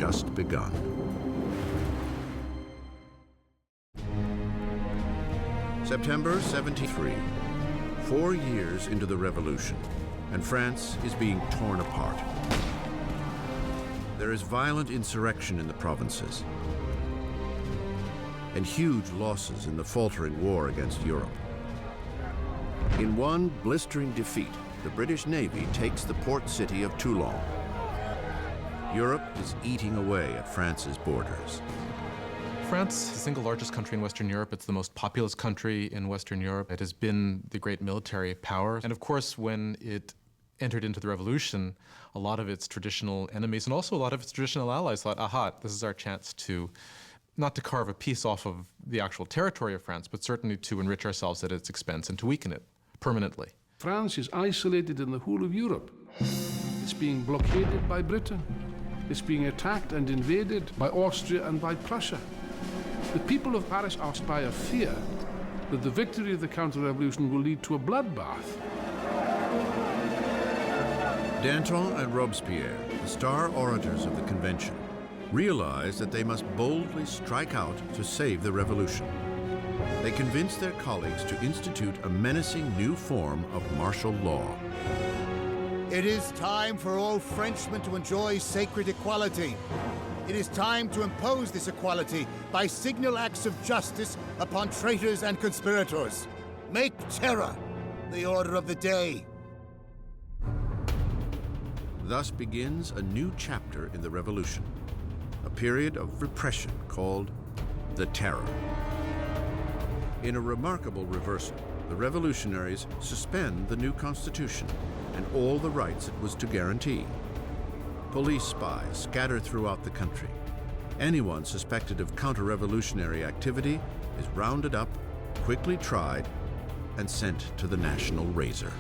just begun. September 73, 4 years into the revolution, and France is being torn apart. There is violent insurrection in the provinces and huge losses in the faltering war against Europe. In one blistering defeat, the British Navy takes the port city of Toulon. Europe is eating away at France's borders. France is the single largest country in Western Europe. It's the most populous country in Western Europe. It has been the great military power. And of course, when it entered into the revolution, a lot of its traditional enemies and also a lot of its traditional allies thought, aha, this is our chance to, not to carve a piece off of the actual territory of France, but certainly to enrich ourselves at its expense and to weaken it permanently. France is isolated in the whole of Europe. It's being blockaded by Britain. It's being attacked and invaded by Austria and by Prussia. The people of Paris are by a fear that the victory of the counter-revolution will lead to a bloodbath. Danton and Robespierre, the star orators of the convention, realize that they must boldly strike out to save the revolution. They convince their colleagues to institute a menacing new form of martial law. It is time for all Frenchmen to enjoy sacred equality. It is time to impose this equality by signal acts of justice upon traitors and conspirators. Make terror the order of the day. Thus begins a new chapter in the revolution, a period of repression called the Terror. In a remarkable reversal, the revolutionaries suspend the new constitution and all the rights it was to guarantee. Police spies scatter throughout the country. Anyone suspected of counter-revolutionary activity is rounded up, quickly tried, and sent to the national razor.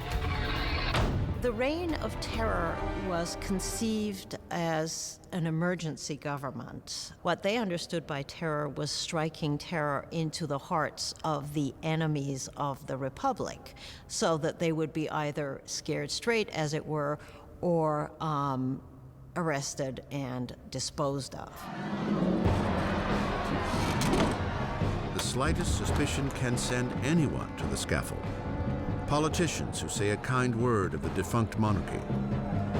The Reign of Terror was conceived as an emergency government. What they understood by terror was striking terror into the hearts of the enemies of the Republic, so that they would be either scared straight, as it were, or arrested and disposed of. The slightest suspicion can send anyone to the scaffold. Politicians who say a kind word of the defunct monarchy.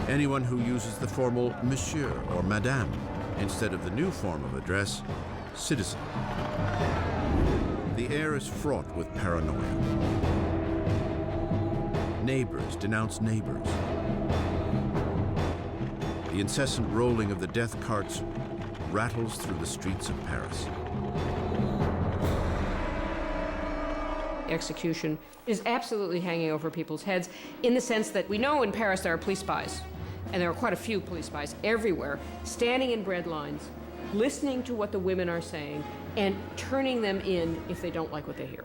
Anyone who uses the formal monsieur or madame instead of the new form of address, citizen. The air is fraught with paranoia. Neighbors denounce neighbors. The incessant rolling of the death carts rattles through the streets of Paris. Execution is absolutely hanging over people's heads in the sense that we know in Paris there are police spies, and there are quite a few police spies everywhere, standing in bread lines, listening to what the women are saying, and turning them in if they don't like what they hear.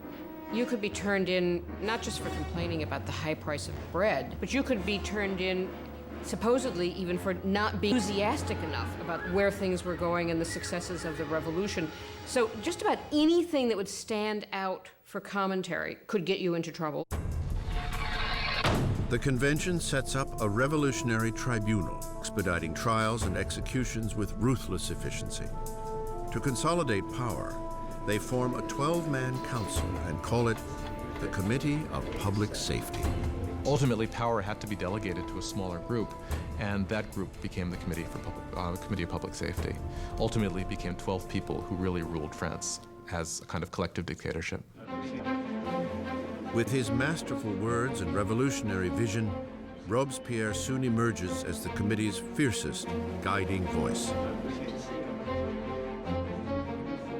You could be turned in not just for complaining about the high price of bread, but you could be turned in supposedly even for not being enthusiastic enough about where things were going and the successes of the revolution. So just about anything that would stand out for commentary could get you into trouble. The convention sets up a revolutionary tribunal, expediting trials and executions with ruthless efficiency. To consolidate power, they form a 12-man council and call it the Committee of Public Safety. Ultimately, power had to be delegated to a smaller group, and that group became the Committee of Public Safety. Ultimately, it became 12 people who really ruled France as a kind of collective dictatorship. With his masterful words and revolutionary vision, Robespierre soon emerges as the committee's fiercest guiding voice.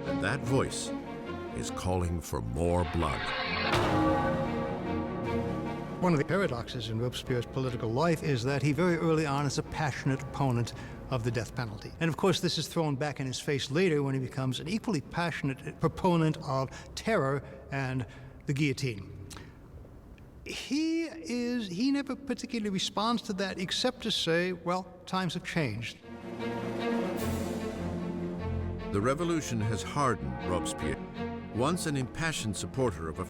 And that voice is calling for more blood. One of the paradoxes in Robespierre's political life is that he very early on is a passionate opponent of the death penalty. And of course, this is thrown back in his face later when he becomes an equally passionate proponent of terror and the guillotine. He never particularly responds to that except to say, well, times have changed. The revolution has hardened Robespierre. Once an impassioned supporter of a